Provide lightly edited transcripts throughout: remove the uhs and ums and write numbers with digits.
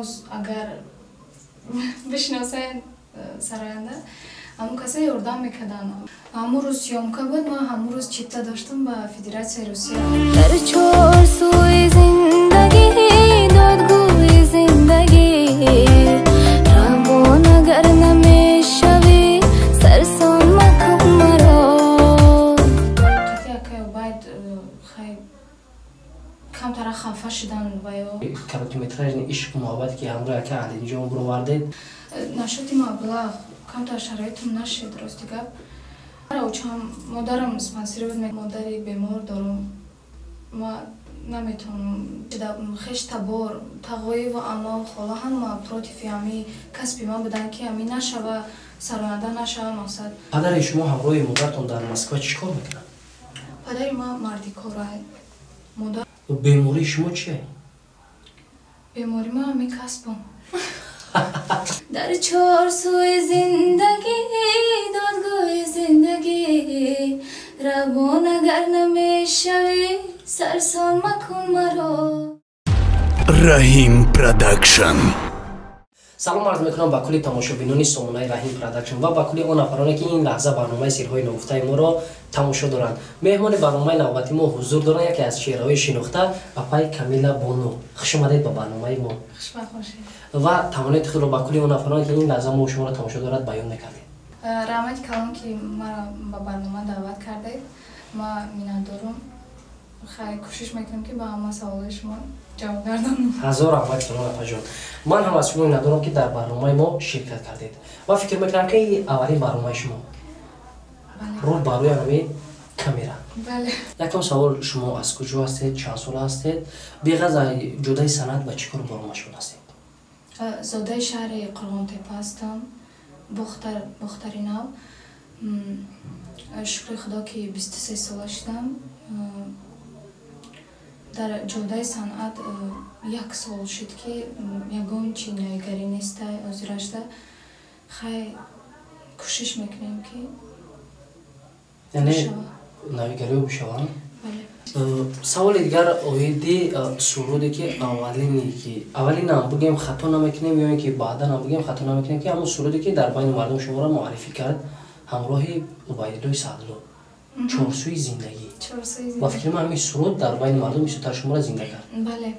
باز اگر بشناسین سراینده همون کسی یاردم میکردن. همون روز سیامکا بود، ما همون روز چیتا داشتم با فدراسیون روسیه. در چهار سوی زندگی دادگوی زندگی روان اگر نمیشوی سرسان مکن مرا. قطعی که باید خیلی کمتر خفه شدن و یا کارتومتراژ عشق محبت که همراه که علی جان برو وردید نشدی مبلغ کمتر شرایطم نشد راستی گپ. اوچم مادرم اسپانسری بود، مادری بیمار دارم، ما نمیتونم خیش تبار تقوی و اما خالا هم پروتیفی همی کسبی ما بودن که همی نشوه سراینده نشوه مقصد. پدر شما همراه مادرتون در مسکو چیکار میکنن؟ پدری ما مردی کاره، مادر بیماری شما چیه؟ بیماری ما همی کسبم. در چهار سوی زندگی دادگوی زندگی روان اگر نمیشوی سرسان مکن مرا. رحیم پروداکشن. سلام عرض میکنم به کل تماشابینان سامانه رحیم پروداکشن و به کل آن نفرانی که این لحظه برنامه سیرهای نگفته ما را تماشا دارند. مهمان برنامه نوبتی ما حضور دارند، یکی از شعرهای شناخته اپای کامیلا بونو. خوش آمدید به برنامه ما. خوش بخوشید. و توانید خود را به کل آن نفرانی که این لحظه ما شما را تماشا دارد بیان نکردید. رحمت کلام که مرا به برنامه دعوت کردید. ما میندارم خیلی کوشش میکنم که با همه سوال شما جواب دادم. هزار رحمت کنم اپا جان. من هم از شما میندارم که در برنامه ما شرکت کردید و فکر میکنم که این اولین برنامه شما رو بروی همه کامیرا. بله. یکم سوال، شما از کجا هستید؟ چند سال هستید؟ بیغض جدای سند و چیکار برنامه شما هستید؟ زاده شهر قرغان تپه هستم، بختری نو. شکر خدا که 23 ساله شدم. در جودای صنعت یک سال شد که یگان چی نویگری نیسته ازرشته. خیلی کوشش میکنیم که یعنی نویگری رو بشوم؟ بله. سوال دیگر اویدی سرودی که اولین هم بگیم خطا نمیکنیم یا اینکه بعدا هم بگیم خطا نمیکنیم که همون سرودی که در بین مردم شما را معرفی کرد همراه عبیدالله صدرلو، چهارسوی زندگی. و فکر من همین سرود در بین مردم بیشتر شما را زنده کرد. بله.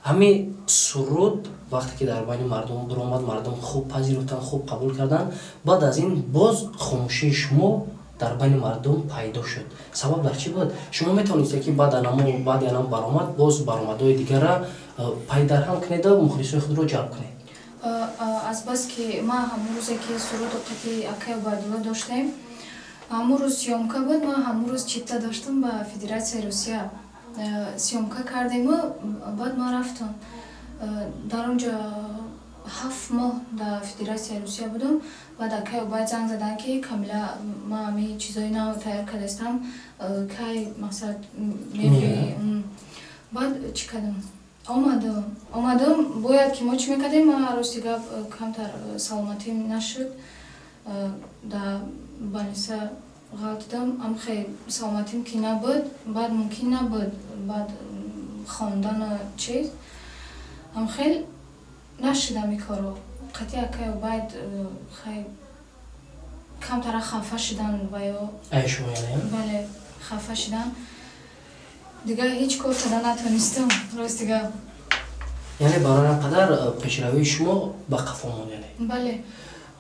همین سرود وقتی که در بین مردم درآمد، مردم خوب پذیرفتن، خوب قبول کردن، بعد از این باز خاموشی شما در بین مردم پیدا شد. سبب در چی بود؟ شما میتونید که بعد انام برآمد، باز برآمدهای دیگر را پیدا هم کنید و مخلصای خود رو جلب کنید. از بس که ما همون روزی که سرود قطعی اکای عبیدالله داشتیم، همون روز سیامکا بود، ما همون روز چیتا داشتم با فدراسیون روسیه. سیامکا کردیم و بعد ما رفتم. در اونجا 7 ماه در فدراسیون روسیه بودم. بعد اکای عبید زنگ زدن که کامیلا ما همه چیزای نو تیار کردستم که مقصد میبی. بعد چی کردم؟ آمدم باید که ما چی میکردیم؟ ما راستی گفت کمتر سلامتیم نشد. در بانیسه غلط دم ام خیلی سلامتیم که نبود، بعد ممکن نبود بعد خواندن چیز ام خیلی نشدم این کارو. قطعی که باید خیلی کمتر خفه شدن و یا شما یعنی؟ بله خفه شدن دیگه هیچ کار کردن نتونستم راستی گفت. یعنی برای قدر پیشروی شما به قفا ماند یعنی؟ بله.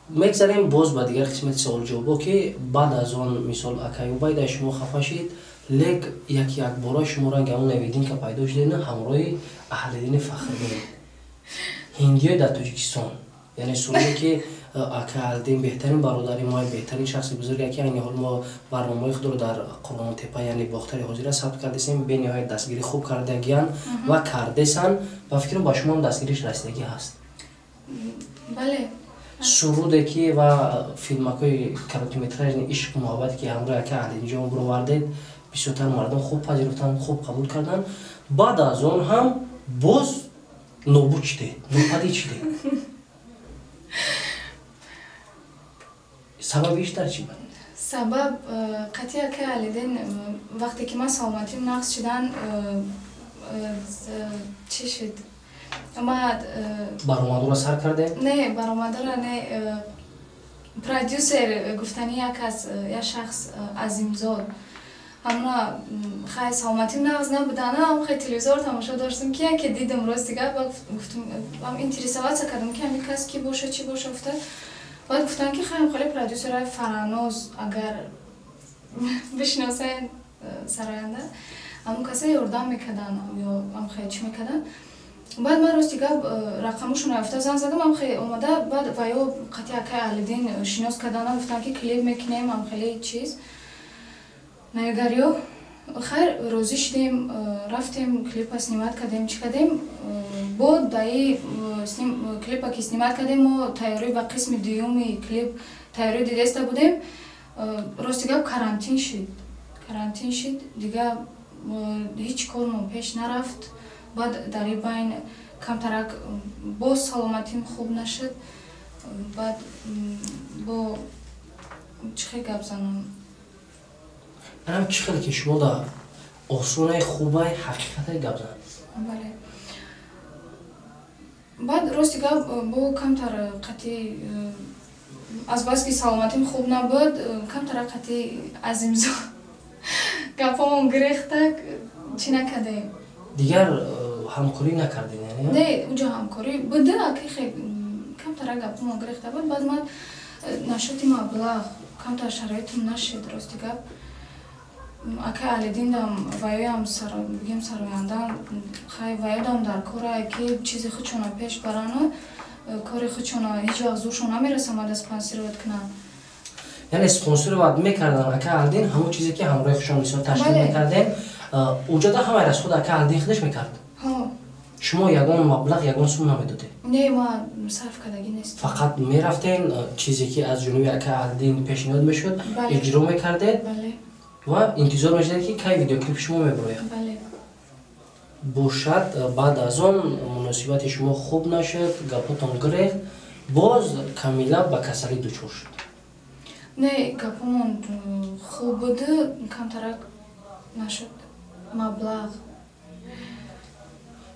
میگذاریم باز به دیگر قسمت سوال جواب که بعد از آن مثال اکای عبید شما خفه شید، لیک یک بار شما را گمون نویدین که پیدا شدین همراه اهل دین فخردین هندیای در تاجیکستان. یعنی سروده که اکای دین بهترین برادری ما، بهترین شخص بزرگی که این حال ما برنامه خود رو در قرغان تپه یعنی باختری حاضر ثبت کردیم، به نهایت دستگیری خوب کردگیان و کردسن و فکر با شما هم دستگیریش رسیدگی هست. بله. سروده که و فیلم‌های کارتومتراژ عشق محبت که همراه که علی جان برو وردید بیشتر مردم خوب پذیرفتن، خوب قبول کردن. بعد از اون هم باز نابود شده، ناپدید شده. سببش در چی بود؟ سبب قطعی که علیدین وقتی که ما سلامتیم نقص شدن چی شد؟ омад баромадро сар карде? не баромадро не продюсер гуфтани як шахс азимзод ҳамна хай саломатим нағз набудана ам хай телевизор тамошо доштам ки дидам роз дига гуфтам ам интересоваться кардам ки ами кас ки боша чи боша гуфта баъд гуфтан ки хай хали продюсерай фараноз агар бишносен сароянда ам каса ёрдам мекардан ё ам хай чӣ мекардан баъд ман роз дига рақамушон яфта зан задам ам хай омада баъд ваё қати акай аҳлиддин шинос кардана гуфтан ки клип мекунем ам хели чиз наигариё хайр розӣ шудем рафтем клипа снимат кардем чӣ кардем бод даи клипа ки снимат кардем мо тайёрӣ ба қисми дуюми клип тайёрӣ дидаста будем рости гап карантин шуд дига ҳеҷ кормо пеш нарафт баъд дар ин байн камтарак боз саломатим хуб нашуд баъд бо чӣ хел гап занам ам чӣ хеле ки шумо да осонаи хубаи ҳақиқатаи гап занед бале баъд рости гап бо камтар қати аз баски саломатим хуб набуд камтара қати азимзо гапамон гирехта чӣ накардем дигар ҳамкорӣ накардед не уҷо ҳамкорӣ буда ки хе камтара гапамон гирехта буд баъд ман нашоти маблағ камтар шароитам нашид рости гап акай аҳлиддин дам ваёям бигем сарояндан хай ваёдам дар кора ки чизи худшона пеш барана кори худшона ҳеҷ вақт зуршон намерасам ада спонсировать кунам яъне спонсировать мекардан акай аҳлиддин ҳамон чизе ки ҳамроҳи худшон мисол ташкил мекардем уҷода ҳамаи расход акай аҳлиддин худаш мекард шумо ягон маблағ ягон сум намедодед не ман сарф кардагӣ нест фақат мерафтен чизе ки аз ҷониби акай аҳлиддин пешниҳод мешуд иҷро мекардед ва интизор мешудед ки кай видеоклип шумо мебарояд бошад баъд аз он муносибати шумо хуб нашуд гапотон гирехт боз камила ба касалӣ дучор шуд не гапамон хуб буду камтарак нашуд маблағ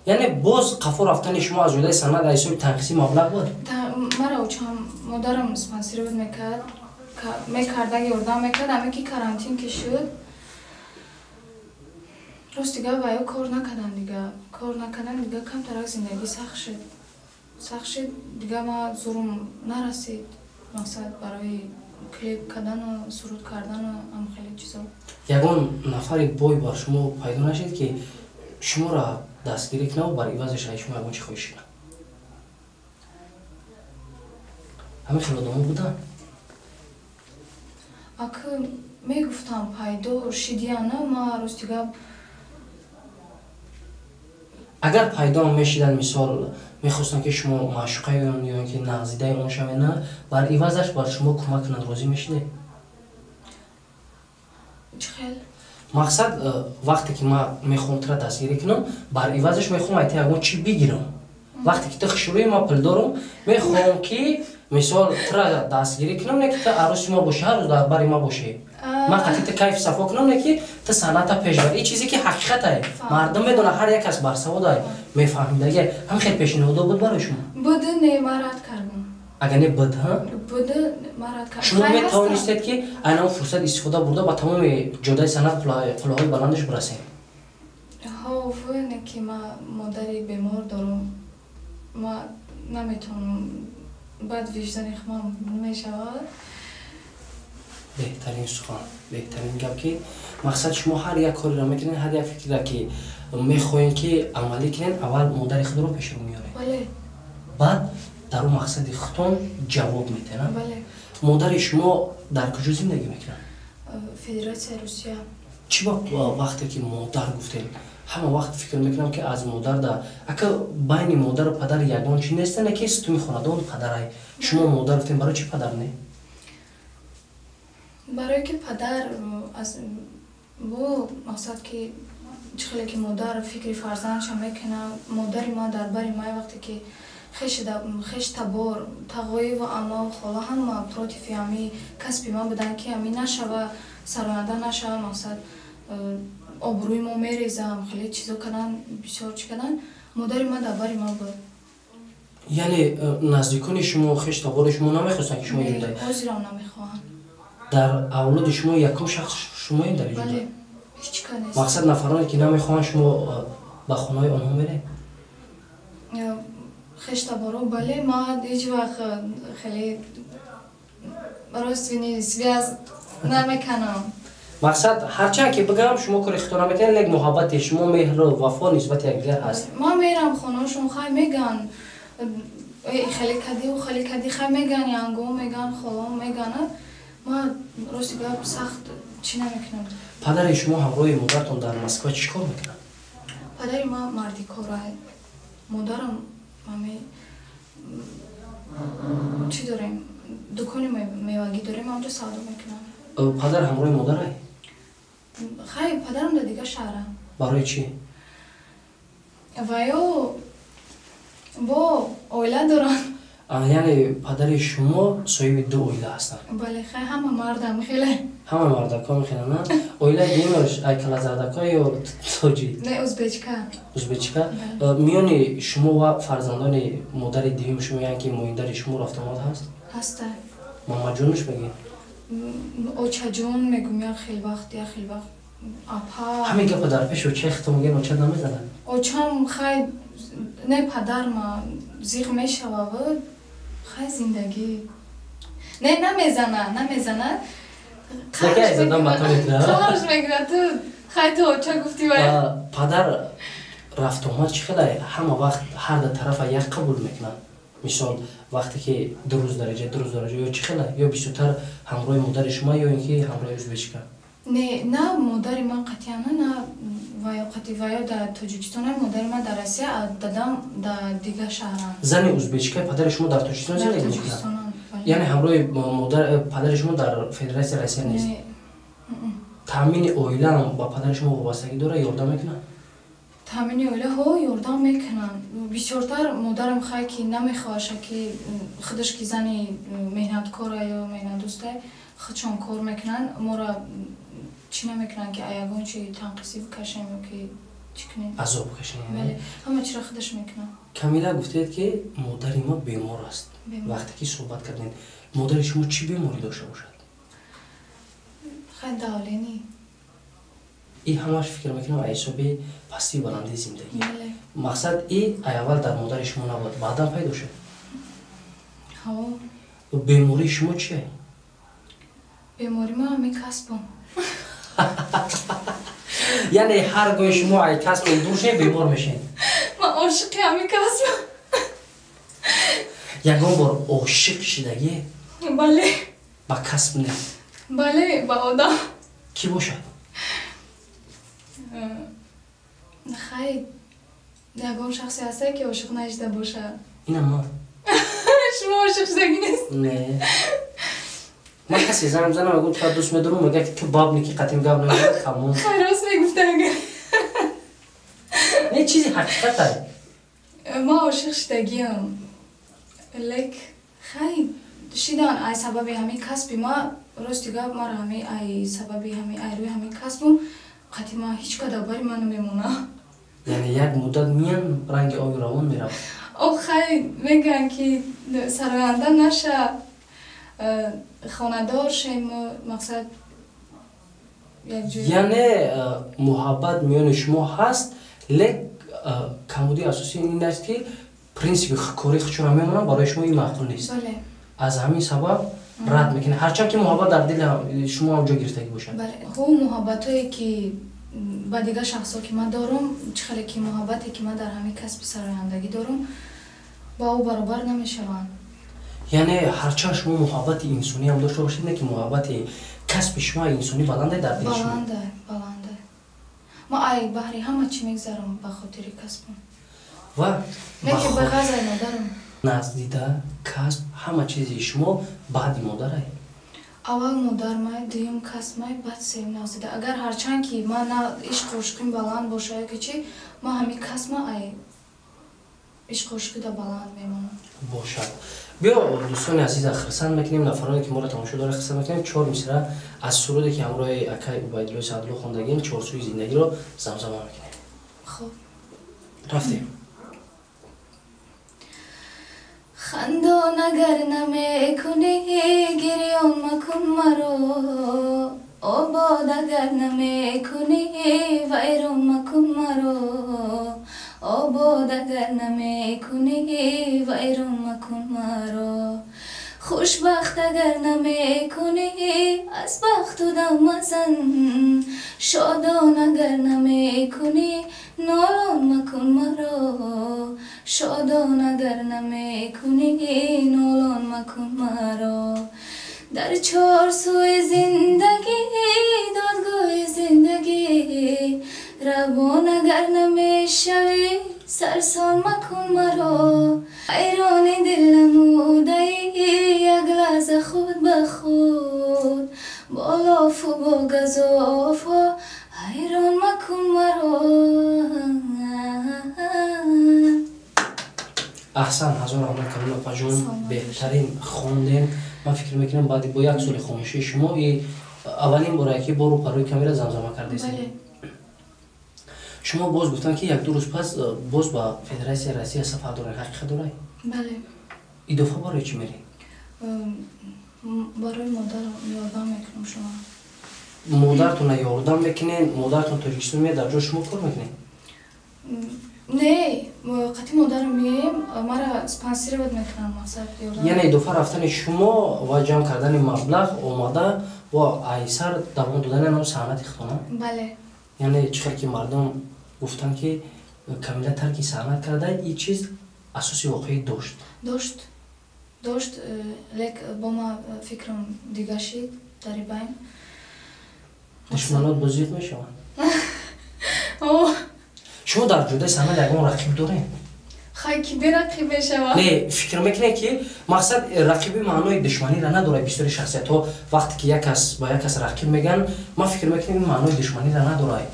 яъне боз қафо рафтани шумо аз ҷодаи санъат аз ҳисоби танқиси маблағ буд мара учам модарам спонсировать мекард ага ёрдам мекард аме ки карантин ки шуд рост дига ваё кор накардан дига камтарак зиндагӣ сахт шуд дига ма зурум нарасид мақсад барои клип кардану суруд кардану ам хеле чизо ягон нафари бой бар шумо пайдо нашид ки шуморо дастгирӣ кунав бар ивазаш ай шумо ягон чӣ хоҳиш кунад ҳамин хел одамон буданд ака мегуфтам пайдо шидияна ма рости гап агар пайдоам мешиданд мисол мехостанд ки шумо маъшуқаён ё ин ки нағзидаи он шавена бар ивазаш бар шумо кӯмак кунанд розӣ мешидед чӣ хел мақсад вақте ки ман мехоҳам тра дастгирӣ кунам бар ивазаш мехоҳам айта ягон чӣ бигирам вақте ки ту хушрӯи ма пулдорам мехоҳам ки мисол тра дастгирӣ кунам не ки ту ароси ма бошӣ ҳар рӯз дар бари ма бошӣ ман қати ту кайф сафо кунам не ки ту санъата пеш бар ин чизе ки ҳақиқатае мардум медонад ҳар як кас барсаводай мефаҳмидаги ҳамин хел пешниҳодо буд барои шумо буду не ман рад кардам агар не буд буду ман рад кардам шумо метавонистед ки айна он фурсат истифода бурда ба тамоми ҷодаи санъат қуллаҳои баландаш бирасед ҳовне ки ман модари бемор дорам ман наметавонам баъд виҷдони хумам мешавад беҳтарин сухан беҳтарин гап ки мақсад шумо ҳар як кореро мекунед ҳар як фикрро ки мехоҳед ки амалӣ кунед аввал модари худро пешро меёред баъд дар он мақсади худтон ҷавоб метенад модари шумо дар куҷо зиндагӣ мекунад федератсияи русия чӣ вақте ки модар гуфтед ҳама вақт фикр мекунам ки аз модар да ака байни модару падар ягон чӣ нестане ки ситуми хонадон падарай шумо модар гуфтед барои чӣ падар не барое ки падар бо мақсад ки чӣ хеле ки модар фикри фарзандша мекунад модари ма дар бари май вақте ки хеш табор тағоиву аммо хола ҳама против ами касби ма буданд ки ами нашава сароянда нашава мақсад обрӯи мо мерезам хеле чизо кардан бисёр чӣ кардан модари ма дар бари ма буд یعنی نزدیکان شما خشتابار شما نمیخواستن که شما جدا عذرم نمیخواهم. در اولاد شما یکم شخص شما این در جدا بله هیچ کار نیست. مقصد نفرانی که نمیخوان شما به خانه آنها میره خشتابارو بله ما هیچ وقت خیلی راست نیست بیاز نمیکنم. مقصد هرچند که بگم شما کار اختیار نمیکنید لیک محبت شما مهر و وفا نسبت یکدیگر هست. ما میرم خونه‌شون خیلی میگن خیلی کدی و خیلی کدی خیلی میگن یانگو میگن خالام میگن ما راستی گپ سخت چی نمیکنم. پدر شما همراه مادرتون در مسکو چیکار میکنن؟ پدر ما مردی کاره مادرم مامی چی داریم دکانی میوگی داریم اونجا سودا میکنن. پدر همراه مادره؟ خیلی پدرم در دیگه شهره. برای چی؟ وایو با اویلا دارن. یعنی پدر شما صاحب دو اویلا هستن؟ بله خیلی همه مردم خیلی. همه مردکا میخوانن نه؟ اویلا دیمش ایکلا زردکا یا توجی؟ نه ازبکا. ازبکا؟ میانی شما و فرزندان مادر دیوم شما یعنی که مویندر شما رفت آمد هست؟ هسته. ماما جونش بگی؟ اوچا جون میگم یا خیلی وقت یا خیلی وقت اپا همین گپ در پیش اوچا اختم میگن اوچا نمیزنن؟ اوچام خیلی نه پدر ما زیغ میشوه خیلی زندگی نه نمیزنه نکه زدن با تو میگیره؟ خواهرش میگیره تو خیلی تو اوچا گفتی باید پدر رفت آمد چی خیلی همه وقت هر دو طرف یک قبول میکنن مثال وقتی که دو روز درجه یا چی خیلی یا بیشتر همراه مادر شما یا اینکه همراه ازبکا نه مادر ما قطعا نه ویا در تاجیکستان مادر ما در روسیه دادم در دیگه شهران زن ازبکا پدر شما در تاجیکستان زندگی میکنه یعنی همراه مادر پدر شما در فدراسیون روسیه نیست تامین اویلا با پدر شما وابستگی داره یاردم میکنه تامین اویلا ها یاردم میکنن بیشتر مادرم خیلی که نمیخواشه که خودش که زنی مهنت کاره یا مهنت دوسته خودشان کار میکنن ما را چی نمیکنن که ایگون چی تنقیصی بکشیم یا که چی کنیم عذاب بکشیم بله همه چی را خودش میکنن کامیلا گفتید که مادر ما بیمار است وقتی که صحبت کردین مادر شما چی بیماری داشته باشد خیلی دالینی این همش فکر میکنم حسابی پستی بلندی زندگی بله مقصد این اول در مادر شما نبود بعدا پیدا شد ها بیماری شما چیه بیماری ما همی کسبم یعنی هر گاه شما ای کسب دور شه بیمار میشین ما عاشق همی کسبم یکان بار عاشق شدگی بله با کسب نه بله با آدم کی باشد خیلی یکان شخصی هسته که عاشق نشده باشه اینم ما شما عاشق شدگی نیست نه من کسی زنم و گفت تو دوست میدارم میگه که باب نیکی قطیم گاب نمیگه خمون خیلی راست میگفته اگر نه چیزی حقیقت داره ما عاشق شدگی هم لیک خیلی شیدان ای سببی همین کسبی ما راستی گاب ما را همین ای سببی همین ای روی همین کسبم قطعی ما هیچ کده باری من نمیمونه یعنی یک مدت میان رنگ آبی روان میرم او خیلی میگن که سراینده نشه خاندار شیم مقصد یک جوری یعنی محبت میان شما هست لیک کمودی اساسی این است که پرینسیپ کاری خودشون میمونن برای شما این معقول نیست بله از همین سبب رد میکنه هرچند که محبت در دل شما اونجا گرفتگی باشه بله هو محبت هایی که با دیگه شخصا که من دارم چخیلی که محبتی که من در همین کسب سرایندگی دارم با او برابر نمیشوند یعنی هرچند شما محبت انسانی هم داشته باشید نه که محبت کسب شما انسانی بلنده در دل شما بلنده ما ای بحری همه چی میگذارم به خاطر کسبم و نه که به غذای مادرم نزدیده کسب همه چیزی شما بعد مادره اول مادر مای دویم کسب مای بعد سیم نزدیده اگر هرچند که ما نه عشق عشقیم بلند باشه که چی ما همین کسب ما ای عشق عشقی دا بلند میمونم باشد بیا دوستان عزیز خرسند میکنیم نفرانی که ما را تماشا داره خرسند میکنیم 4 مصرع از سرودی که همراه اکای عبیدالله سعدلو خوندگیم 4 سوی زندگی رو زمزمه میکنیم خب رفتیم خندان اگر نمیکنی گریان مکن مرا آباد اگر نمیکنی ویران مکن مرا آباد اگر نمیکنی ویران مکن مرا خوشبخت اگر نمیکنی از بخت و دم مزن شادان اگر نمیکنی نالان مکن مرا شادان اگر نمیکنی نالان مکن مرا در چار سوی زندگی دادگاه زندگی روان اگر نمیشوی سرسان مکن مرا حیران دل نموده یک لحظه خود به خود با لاف و با گزاف حیران مکن مرا. احسن هزار رحمت کامل آقا جان بهترین خواندن. من فکر میکنم بعد با یک سال خاموشی شما اولین باره که برو پروی کامیرا زمزمه کردید. شما باز گفتن که یک دو روز پس باز با فدراسیون روسیه سفر داره، حقیقت داره؟ بله. این دفعه برای چی میری؟ برای مادرم یاردم میکنم. شما مادرتون یاردم میکنین؟ مادرتون تاجیکستان میاد در جای شما کار میکنین؟ نه، قطعی مادرم میایم مرا سپانسر بود میکنم مقصد یاردم. یعنی این دفعه رفتن شما و جمع کردن مبلغ اومده و ایسر دوام دادن نام صنعت خانه؟ بله. یعنی چقدر که مردم گفتن که کامیلا ترک صنعت کرده این چیز اساسی واقعی داشت لیک با ما فکرم دیگه شد در بین دشمنات بزرگ میشوند. شما در جدای صنعت یکون رقیب دارین؟ خیلی کی رقیب میشوند؟ نه فکر میکنه که مقصد رقیبی معنای دشمنی را نداره. بسیاری شخصیت ها وقتی که یک کس با یک کس رقیب میگن ما فکر میکنیم این معنای دشمنی را نداره.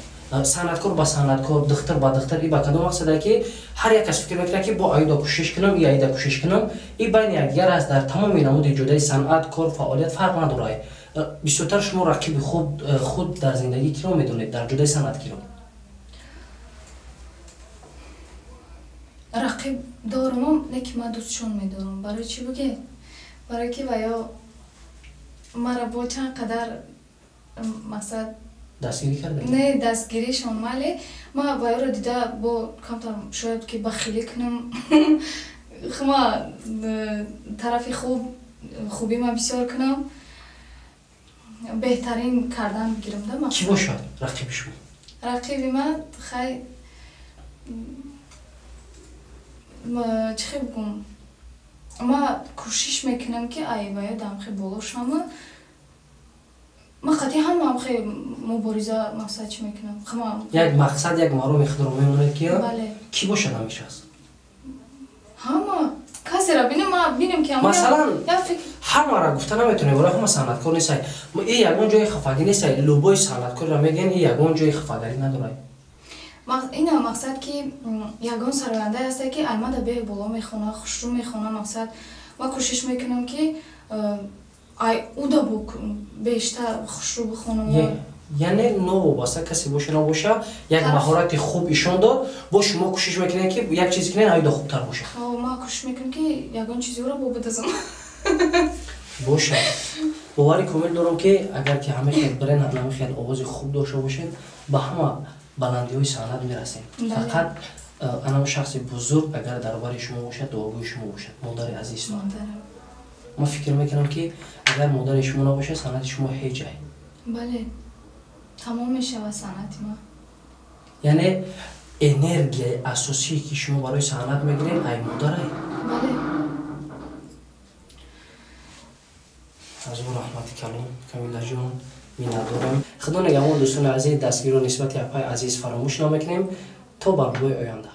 صنعتکار با صنعتکار، دختر با دختر، این با کدام مقصده که هر یک کس فکر میکنه که با ایدا کوشش کنم یا ایدا کوشش کنم این بین یکدیگر است. در تمام نمود جدای صنعت کار فعالیت فرق نداره. بیشتر شما رقیب خود در زندگی کی رو میدونید در جدای صنعت کی رو؟ رقیب دارم لیکن من دوستشون میدارم. برای چی بگه؟ برای که ویا مرا با چند قدر مقصد دستگیری کرده؟ نه دستگیریشون ولی ما ویا رو دیده با کمتر شاید که بخیلی کنم ما طرف خوبی ما بسیار کنم بهترین کردن بگیرم ده. کی باشد رقیب شما؟ رقیبی من خیلی چی بگم ما کوشش میکنم که ایوه دم خیلی بالا شما ما قطعی هم خیلی مبارزه مقصد چی میکنم یک مقصد یک مارو میخدر میمونه که بله. کی باشه همیشه است؟ همه کسی را بینم که مثلا همه را گفته نمیتونه برای همه صنعتکار نیست. این یکون جای خفگی نیست. لوبای صنعتکار را میگن این یکون جای خفگی نداره. این مقصد که یگان سراینده است که ایمده به بالا میخونه خوشرو میخونه. مقصد ما کوشش میکنم که او دا بیشتر خوشرو بخونم. یعنی نو واسه کسی باشه نباشه یک مهارت خوب ایشان داد با شما کوشش میکنین که یک چیزی کنین ایدا خوبتر باشه. ما کوشش میکنم که یگان چیزی رو با بدازم باشه. باوری کامل دارم که اگر که همه خیلی برین همه خیلی آواز خوب داشته باشین با همه بلندی های صنعت میرسین. فقط انا شخص بزرگ اگر درباره شما باشد دعاگوی شما باشد. مادر عزیز ما فکر میکنم که اگر مادر شما نباشه صنعت شما هیچ جای. بله تمام میشه و صنعت ما. یعنی انرژی اساسی که شما برای صنعت میگیرین ای مادر ای. بله. از اون رحمت کلام کامیلا جان می‌ندارم. خدا نگهدار دوستان عزیز دستگیر و نسبت اپای عزیز فراموش نمیکنیم تا برنامه آینده.